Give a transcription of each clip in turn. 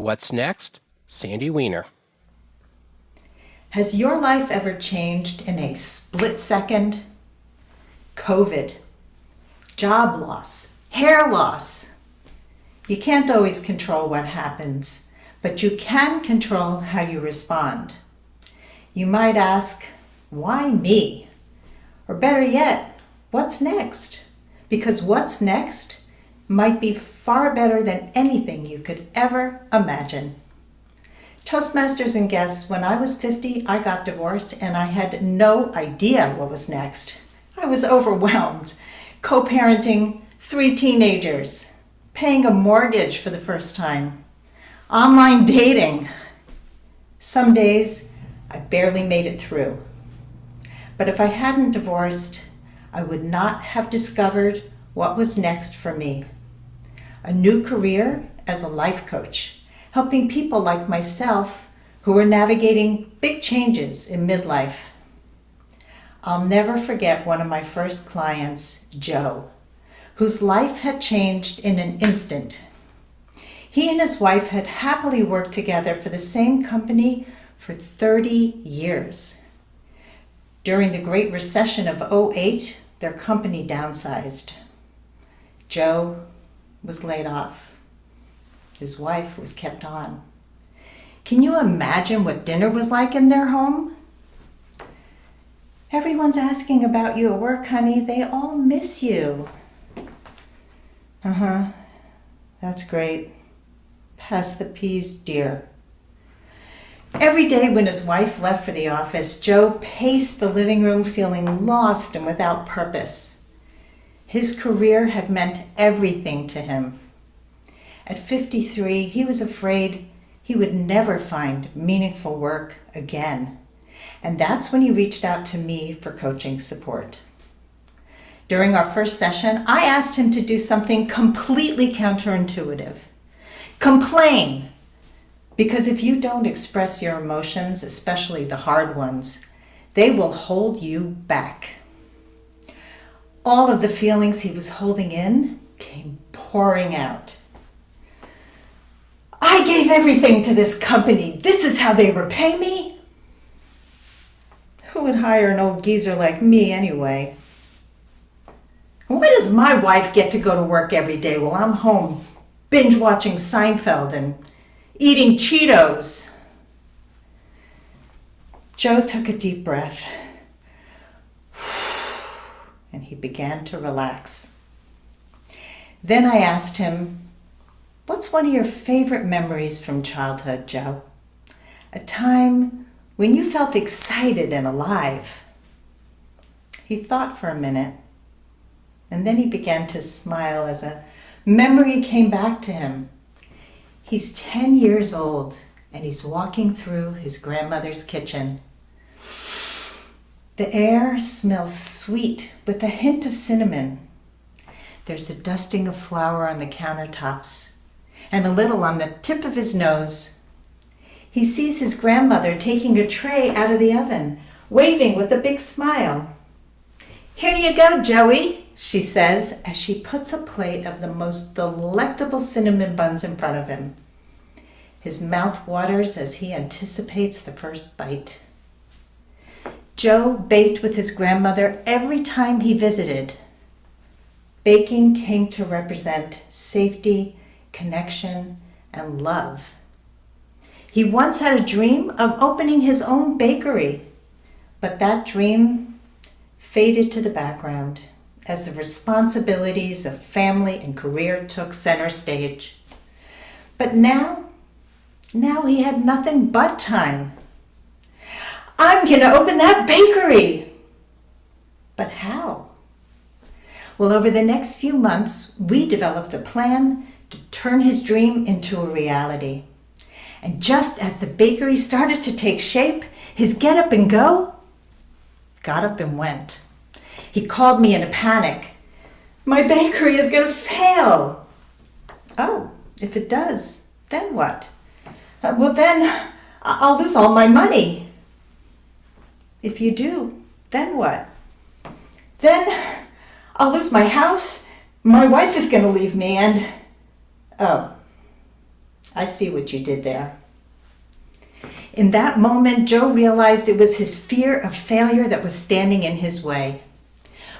What's next? Sandy Weiner. Has your life ever changed in a split second? COVID, job loss, hair loss. You can't always control what happens, but you can control how you respond. You might ask, why me? Or better yet, what's next? Because what's next might be far better than anything you could ever imagine. Toastmasters and guests, when I was 50, I got divorced and I had no idea what was next. I was overwhelmed, co-parenting 3 teenagers, paying a mortgage for the first time, online dating. Some days I barely made it through. But if I hadn't divorced, I would not have discovered what was next for me. A new career as a life coach, helping people like myself who were navigating big changes in midlife. I'll never forget one of my first clients, Joe, whose life had changed in an instant. He and his wife had happily worked together for the same company for 30 years. During the Great Recession of '08, their company downsized. Joe was laid off. His wife was kept on. Can you imagine what dinner was like in their home? Everyone's asking about you at work, honey. They all miss you. That's great. Pass the peas, dear. Every day when his wife left for the office, Joe paced the living room feeling lost and without purpose. His career had meant everything to him. At 53, he was afraid he would never find meaningful work again. And that's when he reached out to me for coaching support. During our first session, I asked him to do something completely counterintuitive. Complain. Because if you don't express your emotions, especially the hard ones, they will hold you back. All of the feelings he was holding in came pouring out. I gave everything to this company. This is how they repay me? Who would hire an old geezer like me anyway? Why does my wife get to go to work every day while I'm home binge watching Seinfeld and eating Cheetos? Joe took a deep breath and he began to relax. Then I asked him, what's one of your favorite memories from childhood, Joe? A time when you felt excited and alive. He thought for a minute, and then he began to smile as a memory came back to him. He's 10 years old, and he's walking through his grandmother's kitchen. The air smells sweet with a hint of cinnamon. There's a dusting of flour on the countertops, and a little on the tip of his nose. He sees his grandmother taking a tray out of the oven, waving with a big smile. Here you go, Joey, she says as she puts a plate of the most delectable cinnamon buns in front of him. His mouth waters as he anticipates the first bite. Joe baked with his grandmother every time he visited. Baking came to represent safety, connection, and love. He once had a dream of opening his own bakery, but that dream faded to the background as the responsibilities of family and career took center stage. But now he had nothing but time. I'm gonna open that bakery! But how? Well, over the next few months, we developed a plan to turn his dream into a reality. And just as the bakery started to take shape, his get up and go got up and went. He called me in a panic. My bakery is going to fail. Oh, if it does, then what? Well, then I'll lose all my money. If you do, then what? Then I'll lose my house. My wife is going to leave me and... Oh. I see what you did there. In that moment, Joe realized it was his fear of failure that was standing in his way.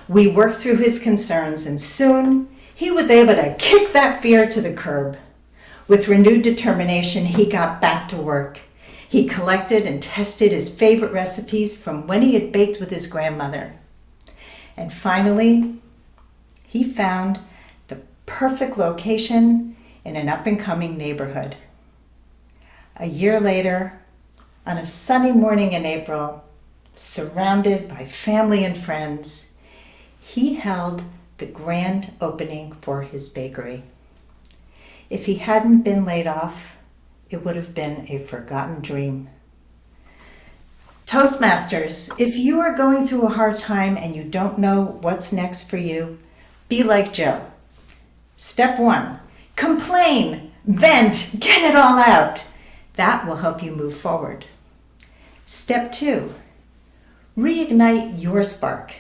We worked through his concerns, and soon he was able to kick that fear to the curb. With renewed determination, he got back to work. He collected and tested his favorite recipes from when he had baked with his grandmother. And finally, he found the perfect location in an up-and-coming neighborhood. A year later, on a sunny morning in April, surrounded by family and friends, he held the grand opening for his bakery. If he hadn't been laid off, it would have been a forgotten dream. Toastmasters, if you are going through a hard time and you don't know what's next for you, be like Joe. Step 1, complain, vent, get it all out. That will help you move forward. Step 2, reignite your spark.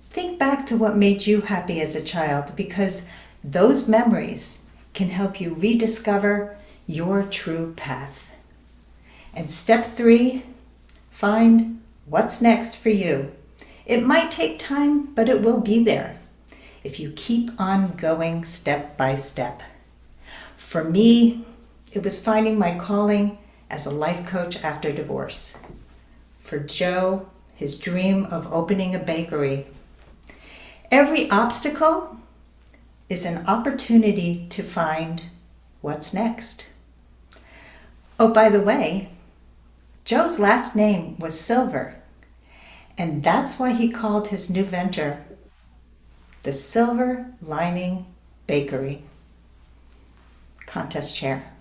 Think back to what made you happy as a child, because those memories can help you rediscover your true path. And step 3, find what's next for you. It might take time, but it will be there if you keep on going step by step. For me, it was finding my calling as a life coach after divorce. For Joe, his dream of opening a bakery. Every obstacle is an opportunity to find what's next. Oh, by the way, Joe's last name was Silver, and that's why he called his new venture the Silver Lining Bakery. Contest chair.